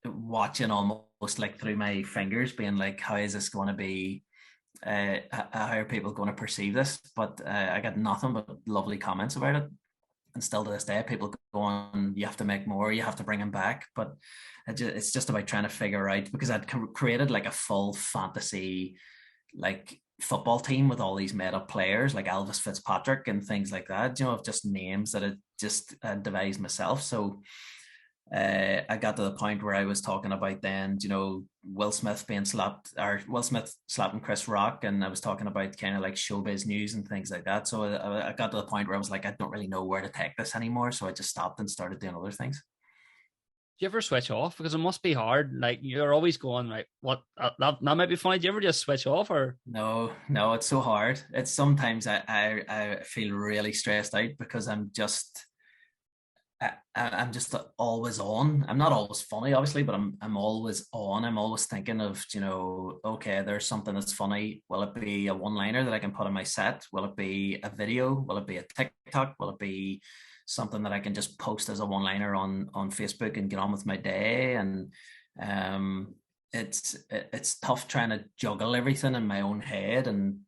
watching almost almost like through my fingers, being like, how is this going to be? How are people going to perceive this? But I got nothing but lovely comments about it. And still to this day, people go on, you have to make more, you have to bring him back. But it's just about trying to figure out, because I'd created like a full fantasy, like football team with all these made up players like Elvis Fitzpatrick and things like that, of just names that I just devised myself. So I got to the point where I was talking about then, Will Smith being slapped, or Will Smith slapping Chris Rock, and I was talking about kind of like showbiz news and things like that. So I got to the point where I was like, I don't really know where to take this anymore. So I just stopped and started doing other things. Do you ever switch off? Because it must be hard. Like, you're always going, like, what, that might be funny. Do you ever just switch off? Or no, it's so hard. It's sometimes I feel really stressed out because I'm just always on. I'm not always funny, obviously, but I'm always on. I'm always thinking of, okay, there's something that's funny. Will it be a one-liner that I can put in my set? Will it be a video? Will it be a TikTok? Will it be something that I can just post as a one-liner on Facebook and get on with my day? And it's tough trying to juggle everything in my own head and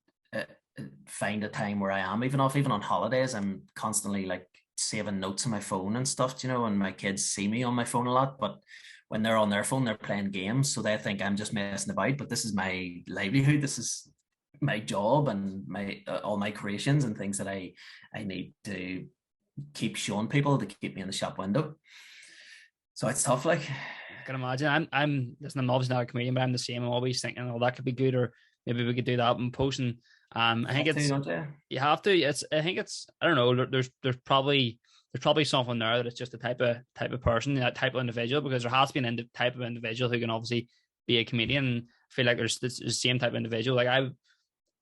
find a time where I am. Even on holidays, I'm constantly like saving notes on my phone and stuff, and my kids see me on my phone a lot, but when they're on their phone, they're playing games, so they think I'm just messing about, but this is my livelihood, this is my job, and my all my creations and things that I need to keep showing people to keep me in the shop window. So it's tough. Like, I can imagine. I'm obviously not a comedian, but I'm the same. I'm always thinking, oh, that could be good, or maybe we could do that and posting. I think you have to. I don't know. There's probably something there that it's just a type of person, that type of individual, because there has to be type of individual who can obviously be a comedian. I feel like there's the same type of individual. Like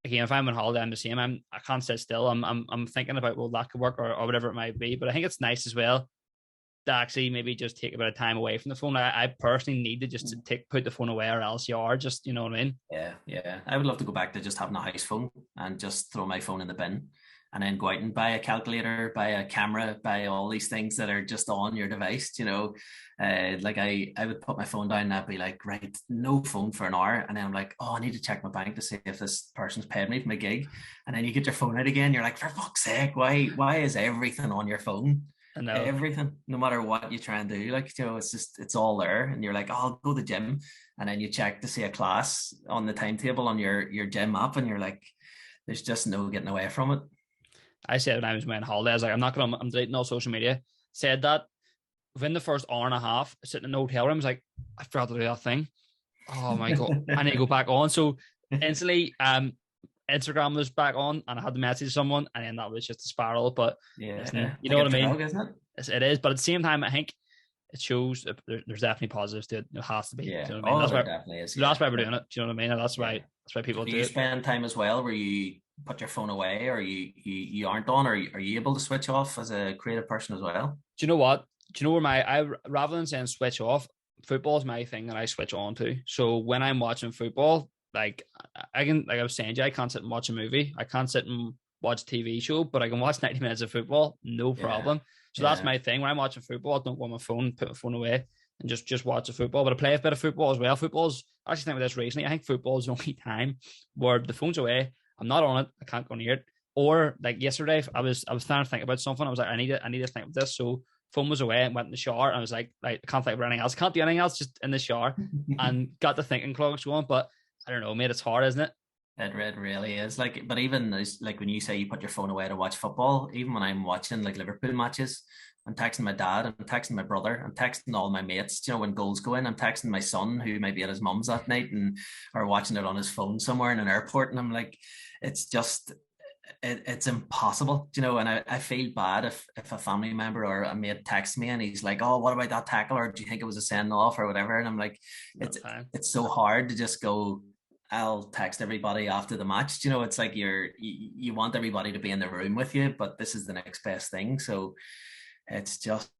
if I'm on holiday, I'm the same. I can't sit still. I'm thinking about, well, that could work, or whatever it might be. But I think it's nice as well to actually maybe just take a bit of time away from the phone. I personally need to just put the phone away, or else you are just, you know what I mean? Yeah. I would love to go back to just having a house phone and just throw my phone in the bin, and then go out and buy a calculator, buy a camera, buy all these things that are just on your device, like I would put my phone down and I'd be like, right, no phone for an hour. And then I'm like, oh, I need to check my bank to see if this person's paid me for my gig. And then you get your phone out again. You're like, for fuck's sake, why is everything on your phone? Everything, no matter what you try and do, like, it's all there. And you're like, oh, I'll go to the gym, and then you check to see a class on the timetable on your gym app, and you're like, there's just no getting away from it. I said when I was on holiday, I was like, I'm deleting all social media. Said that within the first hour and a half, sitting in the hotel room, I was like, I forgot to do that thing. Oh my God, I need to go back on. So instantly, Instagram was back on, and I had to message someone, and then that was just a spiral. But yeah, you know what I mean? Dog, isn't it? It is, but at the same time, I think it shows there's definitely positives to it. It has to be. Yeah, do you know what I mean? There definitely is. That's why we're doing it. Do you know what I mean? And that's why people do it. Do you spend time as well where you put your phone away, or you aren't on, or are you able to switch off as a creative person as well? Do you know what? Do you know where rather than saying switch off, football is my thing that I switch on to. So when I'm watching football, like I was saying, I can't sit and watch a movie. I can't sit and watch a TV show, but I can watch 90 minutes of football, no problem. So that's my thing. When I'm watching football, I don't want my phone, put my phone away and just watch the football. But I play a bit of football as well. I actually think with this recently, I think football is the only time where the phone's away, I'm not on it, I can't go near it. Or like yesterday, I was trying to think about something. I was like, I need to think of this. So phone was away and went in the shower. And I was like, I can't think of anything else. Can't do anything else, just in the shower. And got the thinking clogs going. But I don't know, mate, it's hard, isn't it? It really is. Like, but even like when you say you put your phone away to watch football, even when I'm watching like Liverpool matches, I'm texting my dad, I'm texting my brother, I'm texting all my mates. When goals go in, I'm texting my son who might be at his mum's that night and or watching it on his phone somewhere in an airport. And I'm like, it's just it's impossible, and I feel bad if a family member or a mate texts me and he's like, oh, what about that tackle, or do you think it was a send off or whatever? And I'm like, it's so hard to just go, I'll text everybody after the match. It's like you want everybody to be in the room with you, but this is the next best thing. So it's just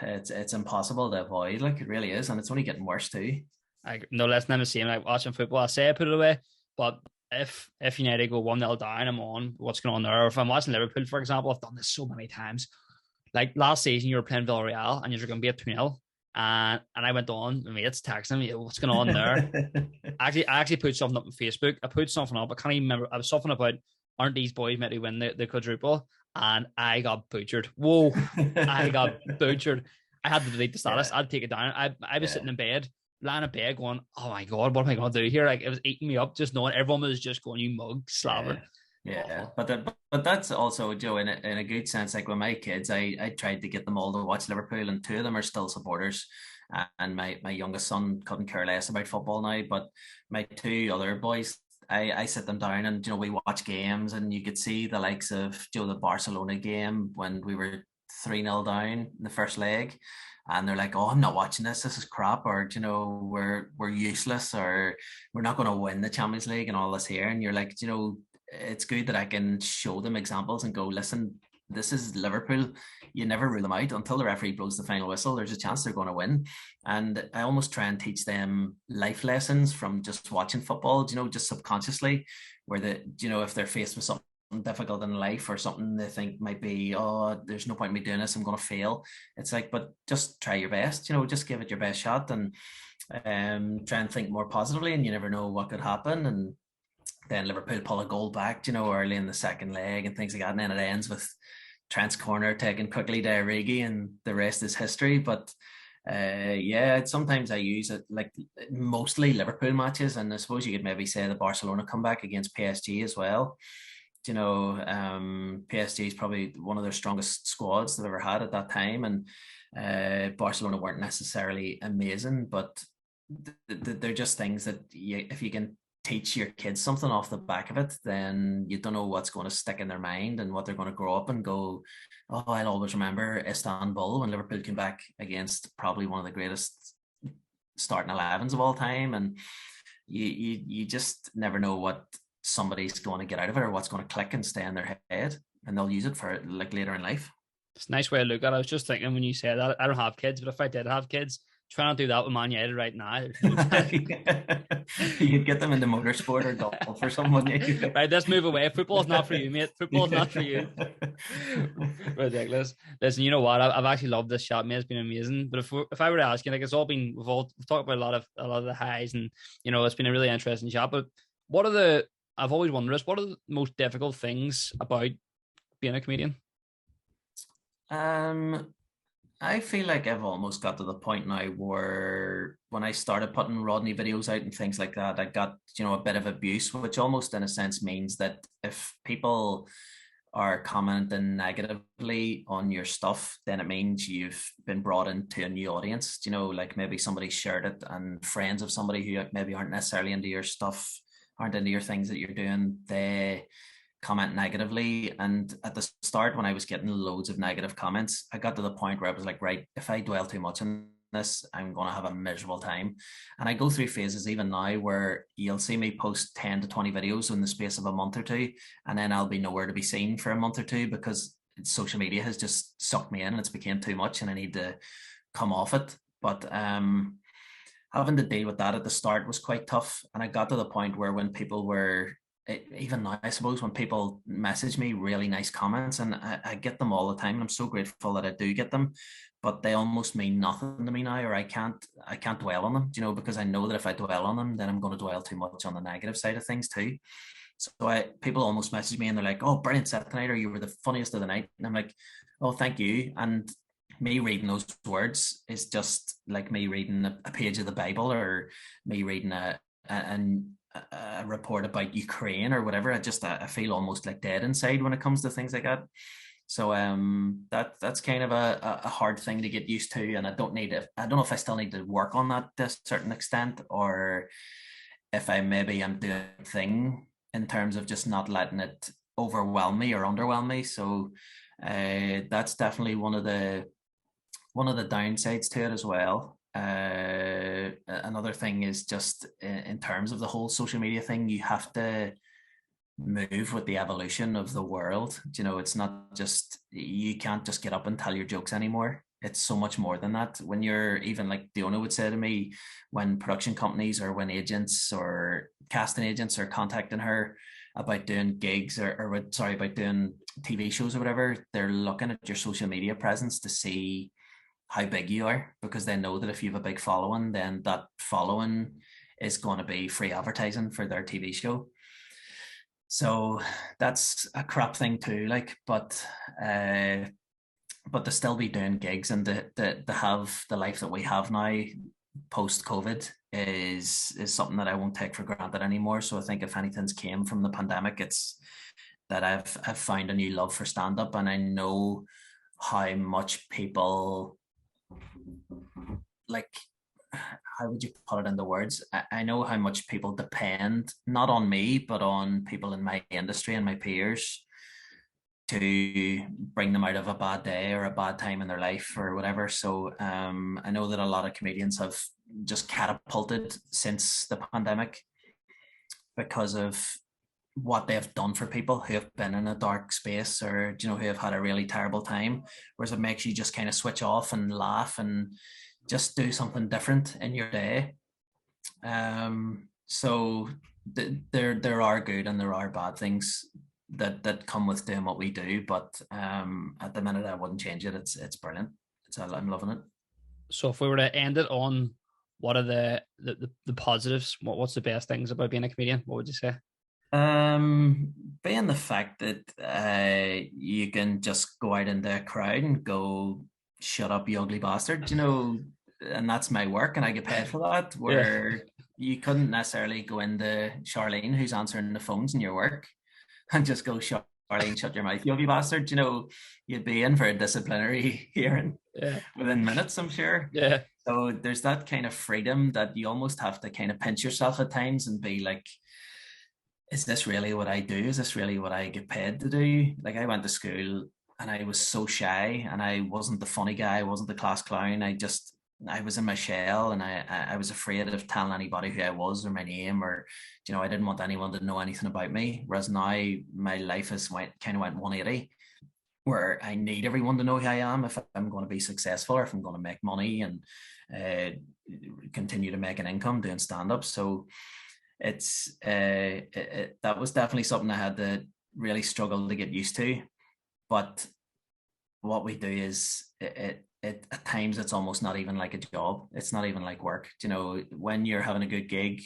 it's impossible to avoid. Like, it really is, and it's only getting worse too. No less than I'm the same. Like watching football, I say I put it away, but if United go 1-0 down, I'm on what's going on there. Or if I'm watching Liverpool, for example, I've done this so many times. Like last season, you were playing Villarreal and you're going to be at 2-0, and I went on, my mates texting me, what's going on there? I actually put something up on Facebook. I put something up. I can't even remember. I was something about, aren't these boys meant to win the quadruple? And I got butchered. Whoa, I got butchered. I had to delete the status. I'd take it down. I was sitting in bed, lying in bed, going, "Oh my god, what am I going to do here?" Like, it was eating me up, just knowing everyone was just going, "You mug, slaver." Yeah. But that's also, Joe, in a good sense. Like with my kids, I tried to get them all to watch Liverpool, and two of them are still supporters. And my youngest son couldn't care less about football now. But my two other boys, I sit them down and we watch games, and you could see the likes of the Barcelona game when we were 3-0 down in the first leg, and they're like, "Oh, I'm not watching this. This is crap," or we're useless, or we're not going to win the Champions League and all this here. And you're like, it's good that I can show them examples and go, listen, this is Liverpool. You never rule them out until the referee blows the final whistle. There's a chance they're going to win. And I almost try and teach them life lessons from just watching football, just subconsciously, where if they're faced with something difficult in life or something they think might be, oh, there's no point in me doing this, I'm going to fail. It's like, but just try your best, just give it your best shot, and try and think more positively, and you never know what could happen. And then Liverpool pull a goal back, early in the second leg and things like that. And then it ends with Trent's corner taken quickly to Origi, and the rest is history. But sometimes I use it, like mostly Liverpool matches. And I suppose you could maybe say the Barcelona comeback against PSG as well. PSG is probably one of their strongest squads they've ever had at that time. And Barcelona weren't necessarily amazing, but they're just things that if you can teach your kids something off the back of it, then you don't know what's going to stick in their mind and what they're going to grow up and go, oh, I'll always remember Istanbul when Liverpool came back against probably one of the greatest starting 11s of all time. And you just never know what somebody's going to get out of it or what's going to click and stay in their head, and they'll use it for like later in life. It's a nice way to look at it. I was just thinking when you said that, I don't have kids, but if I did have kids, try not to do that with Man United right now. You could get them into motorsport or golf or something. Right, let's move away. Football's not for you, mate. Football's not for you. Ridiculous. Listen, you know what? I've actually loved this chat, mate. It's been amazing. But if I were to ask you, like, it's all been, we've talked about a lot of the highs, and it's been a really interesting chat. But I've always wondered this, what are the most difficult things about being a comedian? I feel like I've almost got to the point now where when I started putting Rodney videos out and things like that, I got, a bit of abuse, which almost in a sense means that if people are commenting negatively on your stuff, then it means you've been brought into a new audience, like maybe somebody shared it, and friends of somebody who maybe aren't necessarily into your stuff, aren't into your things that you're doing, they comment negatively. And at the start, when I was getting loads of negative comments, I got to the point where I was like, right, if I dwell too much on this, I'm going to have a miserable time. And I go through phases even now where you'll see me post 10 to 20 videos in the space of a month or two, and then I'll be nowhere to be seen for a month or two because social media has just sucked me in and it's became too much and I need to come off it. But having to deal with that at the start was quite tough. And I got to the point where when people were, even now, I suppose, when people message me really nice comments, and I get them all the time, and I'm so grateful that I do get them, but they almost mean nothing to me now, or I can't dwell on them, because I know that if I dwell on them, then I'm going to dwell too much on the negative side of things too. So people almost message me and they're like, "Oh, brilliant set tonight," or "You were the funniest of the night," and I'm like, "Oh, thank you." And me reading those words is just like me reading a page of the Bible, or me reading a report about Ukraine or whatever. I feel almost like dead inside when it comes to things like that. So that's kind of a hard thing to get used to, and I don't know if I still need to work on that to a certain extent, or if I maybe am doing a thing in terms of just not letting it overwhelm me or underwhelm me. So that's definitely one of the downsides to it as well. Another thing is just in terms of the whole social media thing, you have to move with the evolution of the world. It's not just, you can't just get up and tell your jokes anymore. It's so much more than that. When you're, even like Diona would say to me, when production companies or when agents or casting agents are contacting her about doing gigs about doing TV shows or whatever, they're looking at your social media presence to see how big you are, because they know that if you have a big following, then that following is going to be free advertising for their TV show. So that's a crap thing too, like, but to still be doing gigs and to have the life that we have now post COVID is something that I won't take for granted anymore. So I think if anything's came from the pandemic, it's that I've found a new love for stand-up, and I know how much people, like, how would you put it into words? I know how much people depend, not on me, but on people in my industry and my peers to bring them out of a bad day or a bad time in their life or whatever. So I know that a lot of comedians have just catapulted since the pandemic because of what they've done for people who have been in a dark space, or who have had a really terrible time, whereas it makes you just kind of switch off and laugh and just do something different in your day. So there are good and there are bad things that come with doing what we do, but at the minute I wouldn't change it. It's brilliant. I'm loving it. So if we were to end it on what are the positives, what's the best things about being a comedian, what would you say? Being the fact that you can just go out in the crowd and go, shut up, you ugly bastard, and that's my work and I get paid for that, where you couldn't necessarily go into Charlene, who's answering the phones in your work, and just go, Charlene, shut your mouth, you ugly bastard. You'd be in for a disciplinary hearing within minutes, I'm sure. Yeah. So there's that kind of freedom that you almost have to kind of pinch yourself at times and be like, is this really what I do? Is this really what I get paid to do? Like, I went to school and I was so shy and I wasn't the funny guy. I wasn't the class clown. I was in my shell, and I was afraid of telling anybody who I was or my name, or, I didn't want anyone to know anything about me. Whereas now my life has went 180, where I need everyone to know who I am if I'm going to be successful, or if I'm going to make money and continue to make an income doing stand-up. So it's that was definitely something I had to really struggle to get used to. But what we do is it at times it's almost not even like a job. It's not even like work. When you're having a good gig,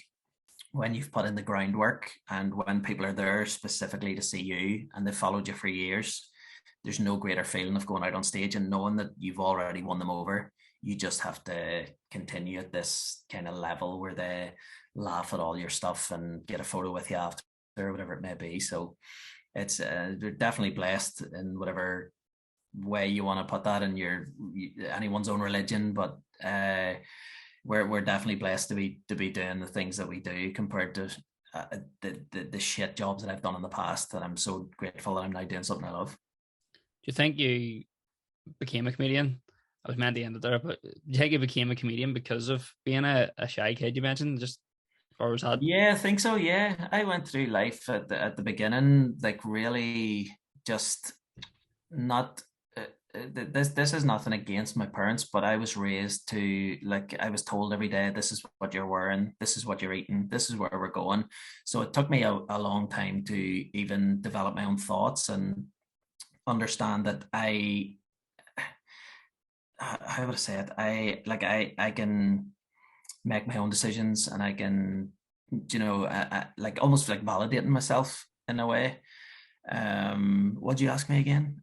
when you've put in the groundwork, and when people are there specifically to see you and they've followed you for years, there's no greater feeling of going out on stage and knowing that you've already won them over. You just have to continue at this kind of level where they laugh at all your stuff and get a photo with you after, or whatever it may be. So it's they're definitely blessed in whatever way you want to put that in anyone's own religion, but we're definitely blessed to be doing the things that we do compared to the shit jobs that I've done in the past, and I'm so grateful that I'm now doing something I love. Do you think you became a comedian? I was meant to end it there, but do you think you became a comedian because of being a shy kid you mentioned? Just always had? Yeah, I think so. Yeah, I went through life at the beginning, like, really just not. This is nothing against my parents, but I was raised to, like, I was told every day, this is what you're wearing, this is what you're eating, this is where we're going. So it took me a long time to even develop my own thoughts and understand that how would I say it? I can make my own decisions, and I can, like, almost like validating myself in a way. What'd you ask me again?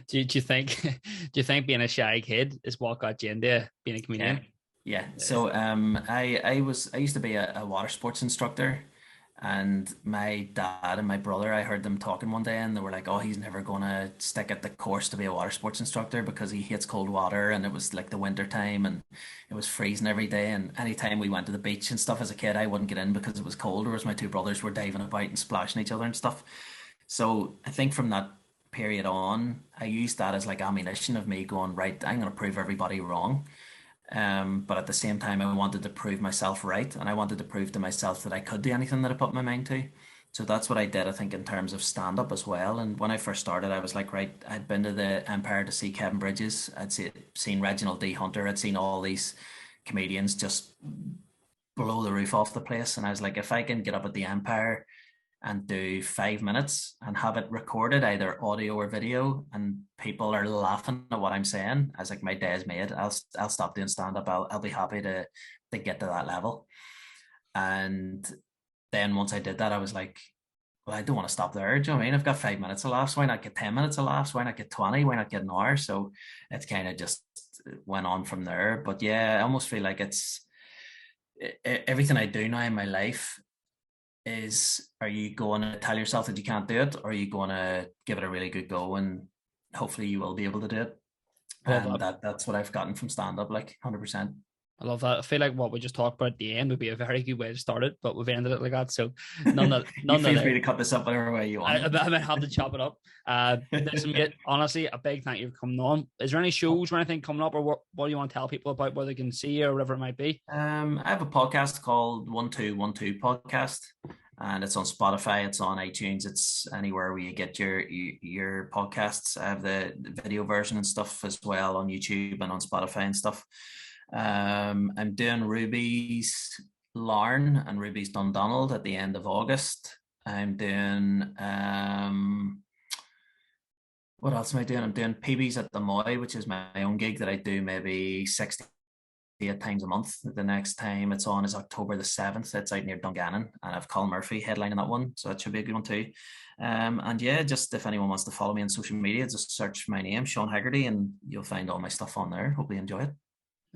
Do you think being a shy kid is what got you into being a comedian? Yeah. So I used to be a water sports instructor, and my dad and my brother, I heard them talking one day, and they were like, oh, he's never gonna stick at the course to be a water sports instructor because he hates cold water, and it was like the winter time and it was freezing every day, and anytime we went to the beach and stuff as a kid, I wouldn't get in because it was cold, whereas my two brothers were diving about and splashing each other and stuff. So I think from that period on, I used that as like ammunition of me going, right, I'm going to prove everybody wrong. But at the same time, I wanted to prove myself right, and I wanted to prove to myself that I could do anything that I put my mind to. So that's what I did, I think, in terms of stand up as well. And when I first started, I was like, right, I'd been to the Empire to see Kevin Bridges, seen Reginald D. Hunter, I'd seen all these comedians just blow the roof off the place. And I was like, if I can get up at the Empire and do 5 minutes and have it recorded, either audio or video, and people are laughing at what I'm saying, I was like, my day is made. I'll stop doing stand-up. I'll be happy to get to that level. And then once I did that, I was like, well, I don't want to stop there. Do you know what I mean? I've got 5 minutes of laughs. Why not get 10 minutes of laughs? Why not get 20? Why not get an hour? So it's kind of just went on from there. But yeah, I almost feel like it's everything I do now in my life is, are you going to tell yourself that you can't do it, or are you going to give it a really good go, and hopefully you will be able to do it. And that's what I've gotten from stand-up, like 100%. I love that. I feel like what we just talked about at the end would be a very good way to start it, but we've ended it like that. So none feel free to cut this up whatever way you want. I might have to chop it up. Listen, mate, honestly, a big thank you for coming on. Is there any shows or anything coming up, or what do you want to tell people about, where they can see you or whatever it might be? I have a podcast called 1212 Podcast, and it's on Spotify, it's on iTunes, it's anywhere where you get your podcasts. I have the video version and stuff as well on YouTube and on Spotify and stuff. I'm doing Ruby's Larne and Ruby's Dundonald at the end of August. I'm doing what else am I doing? I'm doing PBs at the Moy, which is my own gig that I do maybe 68 times a month. The next time it's on is October the 7th. It's out near Dungannon, and I've Colin Murphy headlining that one, so it should be a good one too. And yeah, just if anyone wants to follow me on social media, just search my name, Sean Hegarty, and you'll find all my stuff on there. Hope you enjoy it.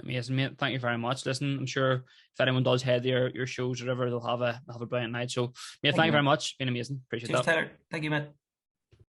Amazing, mate. Thank you very much. Listen, I'm sure if anyone does head there, your shows or whatever, they'll have a brilliant night. So, mate, thank you very much. Been amazing. Appreciate that. Cheers, Tyler. Thank you, mate.